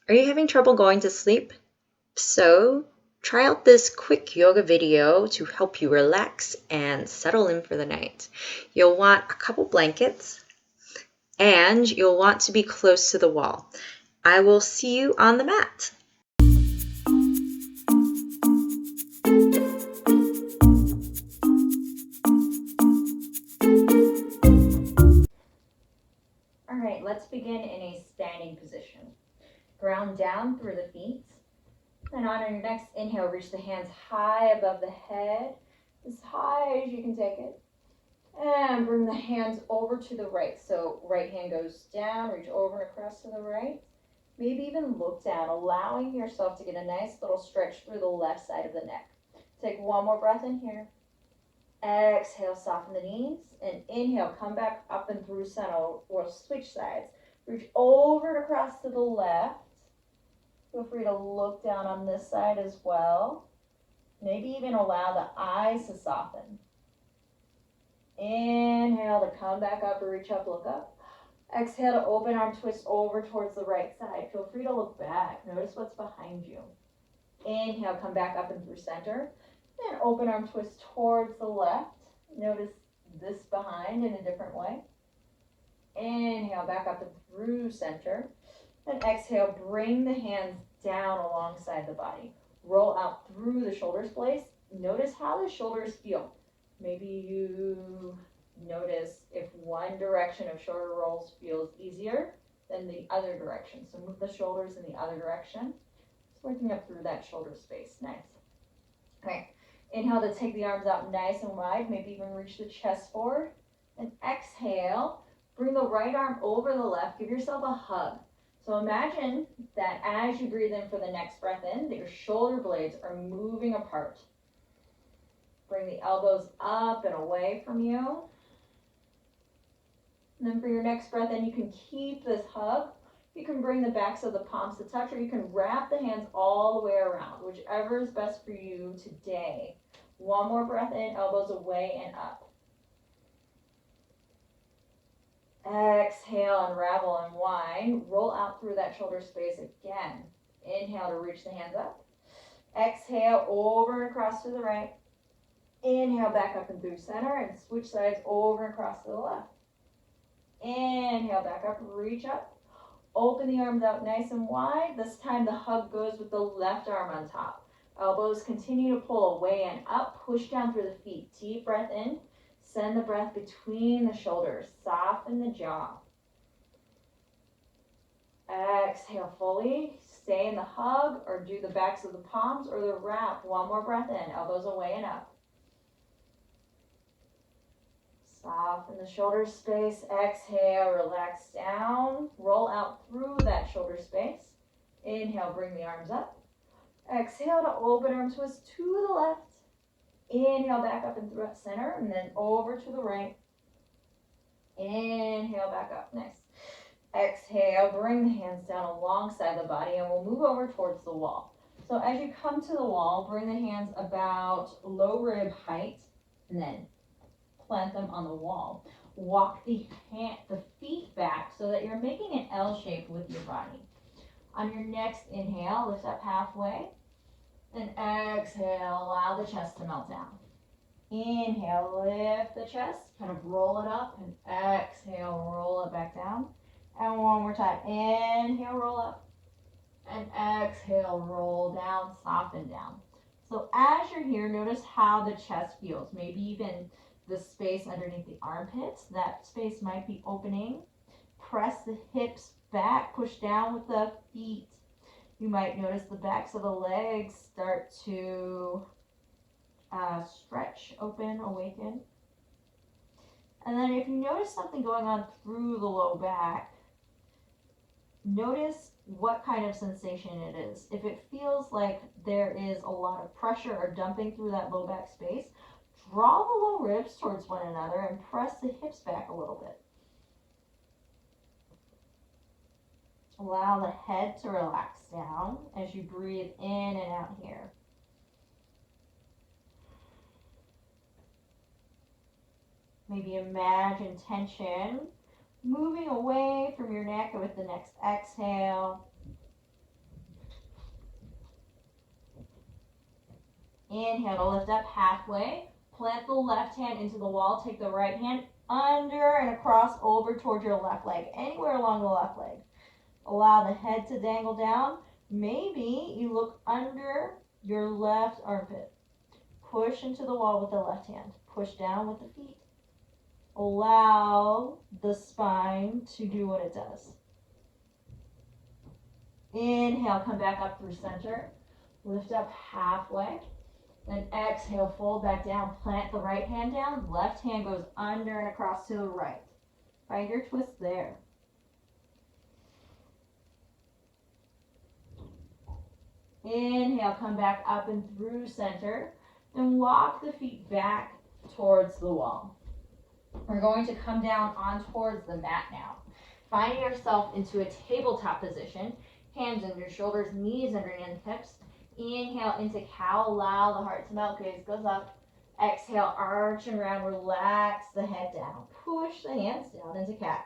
Are you having trouble going to sleep? So, try out this quick yoga video to help you relax and settle in for the night. You'll want a couple blankets and you'll want to be close to the wall. I will see you on the mat. All right, let's begin in a standing position. Ground down through the feet. And on your next inhale, reach the hands high above the head, as high as you can take it. And bring the hands over to the right. So right hand goes down, reach over and across to the right. Maybe even look down, allowing yourself to get a nice little stretch through the left side of the neck. Take one more breath in here. Exhale, soften the knees. And inhale, come back up and through center or switch sides. Reach over and across to the left. Feel free to look down on this side as well. Maybe even allow the eyes to soften. Inhale to come back up or reach up, look up. Exhale to open arm twist over towards the right side. Feel free to look back. Notice what's behind you. Inhale, come back up and through center. And open arm twist towards the left. Notice this behind in a different way. Inhale, back up and through center. And exhale, bring the hands down alongside the body. Roll out through the shoulders blades. Notice how the shoulders feel. Maybe you notice if one direction of shoulder rolls feels easier than the other direction. So move the shoulders in the other direction. Just working up through that shoulder space. Nice. All right. Inhale to take the arms out nice and wide. Maybe even reach the chest forward. And exhale. Bring the right arm over the left. Give yourself a hug. So imagine that as you breathe in for the next breath in, that your shoulder blades are moving apart. Bring the elbows up and away from you. And then for your next breath in, you can keep this hug. You can bring the backs of the palms to touch, or you can wrap the hands all the way around, whichever is best for you today. One more breath in, elbows away and up. Exhale, unravel and wind. Roll out through that shoulder space again. Inhale to reach the hands up. Exhale, over and across to the right. Inhale, back up and through center, and switch sides over and across to the left. Inhale, back up, reach up. Open the arms out nice and wide. This time the hug goes with the left arm on top. Elbows continue to pull away and up. Push down through the feet. Deep breath in. Send the breath between the shoulders. Soften the jaw. Exhale fully. Stay in the hug or do the backs of the palms or the wrap. One more breath in. Elbows away and up. Soften the shoulder space. Exhale, relax down. Roll out through that shoulder space. Inhale, bring the arms up. Exhale to open arm twist to the left. Inhale, back up and through center, and then over to the right. Inhale, back up. Nice. Exhale, bring the hands down alongside the body, and we'll move over towards the wall. So as you come to the wall, bring the hands about low rib height, and then plant them on the wall. Walk the feet back so that you're making an L shape with your body. On your next inhale, lift up halfway. And exhale, allow the chest to melt down. Inhale, lift the chest, kind of roll it up, and exhale, roll it back down. And one more time, inhale, roll up, and exhale, roll down, soften down. So as you're here, notice how the chest feels. Maybe even the space underneath the armpits, that space might be opening. Press the hips back, push down with the feet. You might notice the backs of the legs start to stretch, open, awaken. And then if you notice something going on through the low back, notice what kind of sensation it is. If it feels like there is a lot of pressure or dumping through that low back space, draw the low ribs towards one another and press the hips back a little bit. Allow the head to relax down as you breathe in and out here. Maybe imagine tension moving away from your neck with the next exhale. Inhale to lift up halfway. Plant the left hand into the wall. Take the right hand under and across over towards your left leg, anywhere along the left leg. Allow the head to dangle down. Maybe you look under your left armpit. Push into the wall with the left hand. Push down with the feet. Allow the spine to do what it does. Inhale, come back up through center. Lift up halfway. Then exhale, fold back down. Plant the right hand down. Left hand goes under and across to the right. Find your twist there. Inhale, come back up and through center. Then walk the feet back towards the wall. We're going to come down on towards the mat now. Find yourself into a tabletop position. Hands under your shoulders, knees underneath the hips. Inhale into cow, allow the heart to melt, gaze goes up. Exhale, arch and round, relax the head down. Push the hands down into cat.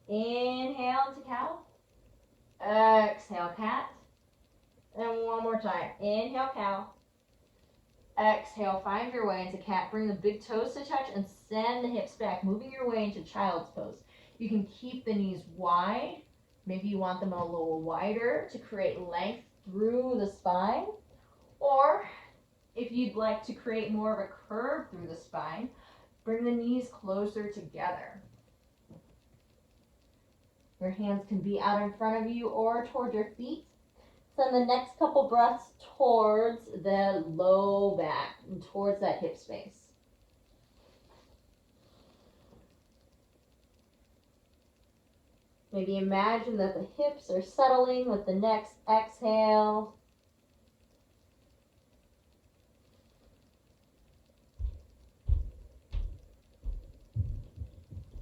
Inhale into cow. Exhale, cat. And one more time. Inhale, cow. Exhale, find your way into cat. Bring the big toes to touch and send the hips back, moving your way into child's pose. You can keep the knees wide. Maybe you want them a little wider to create length through the spine. Or if you'd like to create more of a curve through the spine, bring the knees closer together. Your hands can be out in front of you or toward your feet. Send the next couple breaths towards the low back and towards that hip space. Maybe imagine that the hips are settling with the next exhale.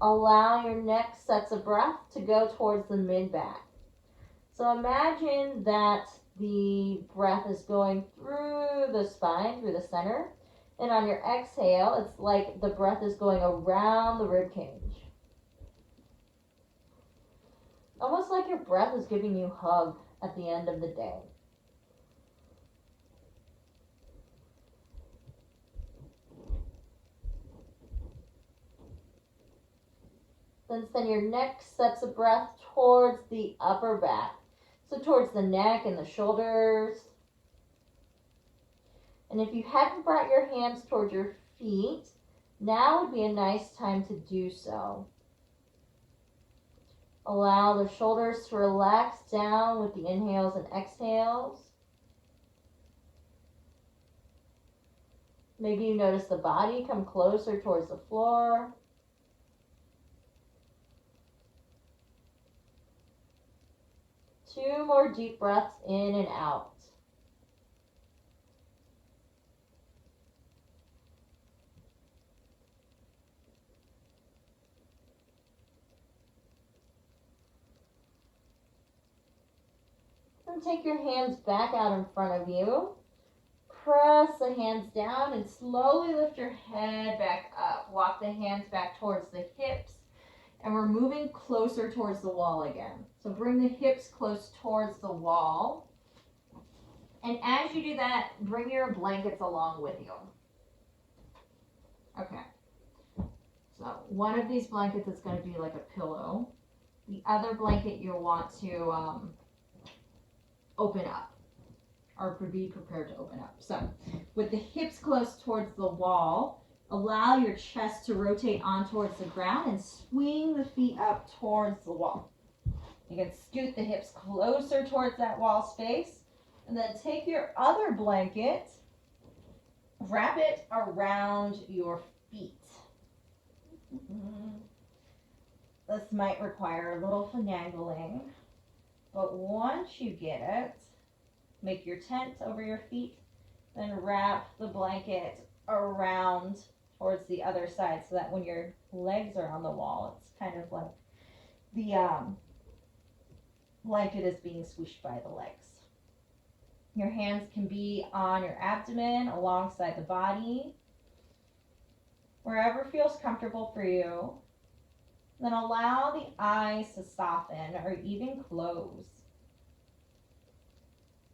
Allow your next sets of breath to go towards the mid-back. So imagine that the breath is going through the spine, through the center. And on your exhale, it's like the breath is going around the rib cage. Almost like your breath is giving you a hug at the end of the day. Then send your next sets of breath towards the upper back. So towards the neck and the shoulders. And if you hadn't brought your hands towards your feet, now would be a nice time to do so. Allow the shoulders to relax down with the inhales and exhales. Maybe you notice the body come closer towards the floor. Two more deep breaths in and out. And take your hands back out in front of you. Press the hands down and slowly lift your head back up. Walk the hands back towards the hips. And we're moving closer towards the wall again. So bring the hips close towards the wall. And as you do that, bring your blankets along with you. Okay. So one of these blankets is going to be like a pillow. The other blanket you'll want to open up or be prepared to open up. So with the hips close towards the wall, allow your chest to rotate on towards the ground and swing the feet up towards the wall. You can scoot the hips closer towards that wall space and then take your other blanket, wrap it around your feet. This might require a little finagling, but once you get it, make your tent over your feet, then wrap the blanket around towards the other side so that when your legs are on the wall, it's kind of like the blanket is being swished by the legs. Your hands can be on your abdomen alongside the body, wherever feels comfortable for you. Then allow the eyes to soften or even close.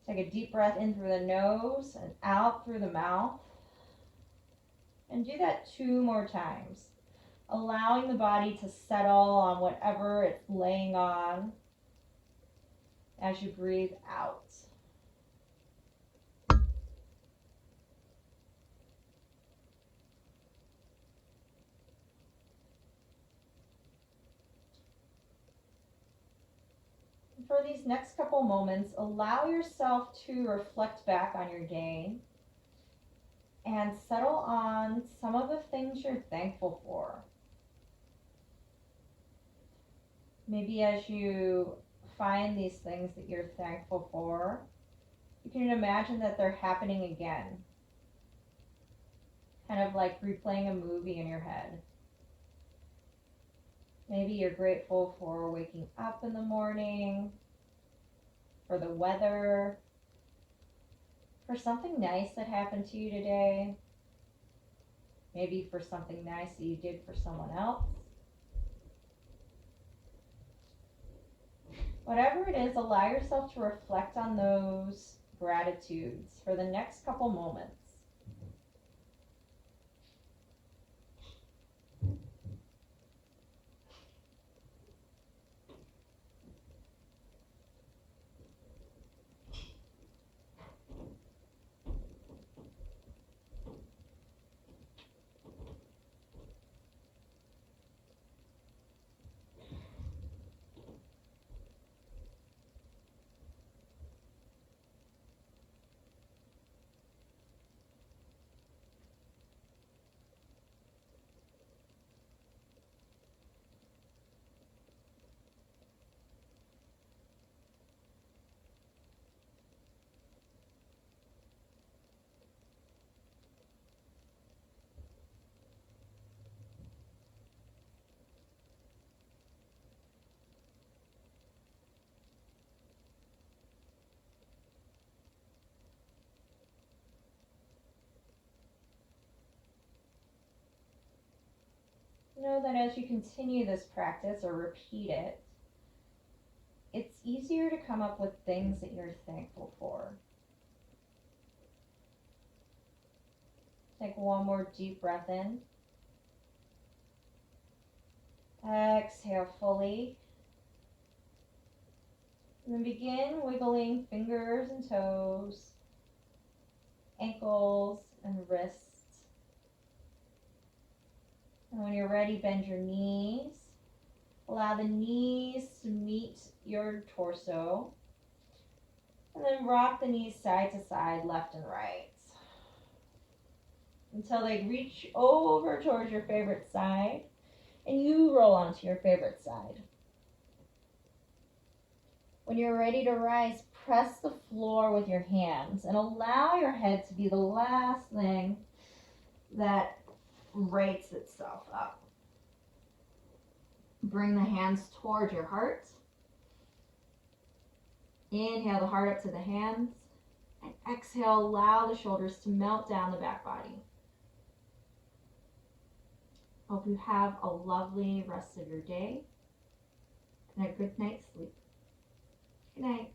Take a deep breath in through the nose and out through the mouth. And do that 2 more times, allowing the body to settle on whatever it's laying on as you breathe out. For these next couple moments, allow yourself to reflect back on your day and settle on some of the things you're thankful for. Maybe as you find these things that you're thankful for, you can imagine that they're happening again. Kind of like replaying a movie in your head. Maybe you're grateful for waking up in the morning, for the weather, for something nice that happened to you today, maybe for something nice that you did for someone else. Whatever it is, allow yourself to reflect on those gratitudes for the next couple moments. Know that as you continue this practice or repeat it, it's easier to come up with things that you're thankful for. Take one more deep breath in. Exhale fully. And then begin wiggling fingers and toes, ankles and wrists. And when you're ready, bend your knees. Allow the knees to meet your torso. And then rock the knees side to side, left and right, until they reach over towards your favorite side and you roll onto your favorite side. When you're ready to rise, press the floor with your hands and allow your head to be the last thing that rights itself up. Bring the hands towards your heart. Inhale the heart up to the hands. And exhale, allow the shoulders to melt down the back body. Hope you have a lovely rest of your day and a good night's sleep. Good night.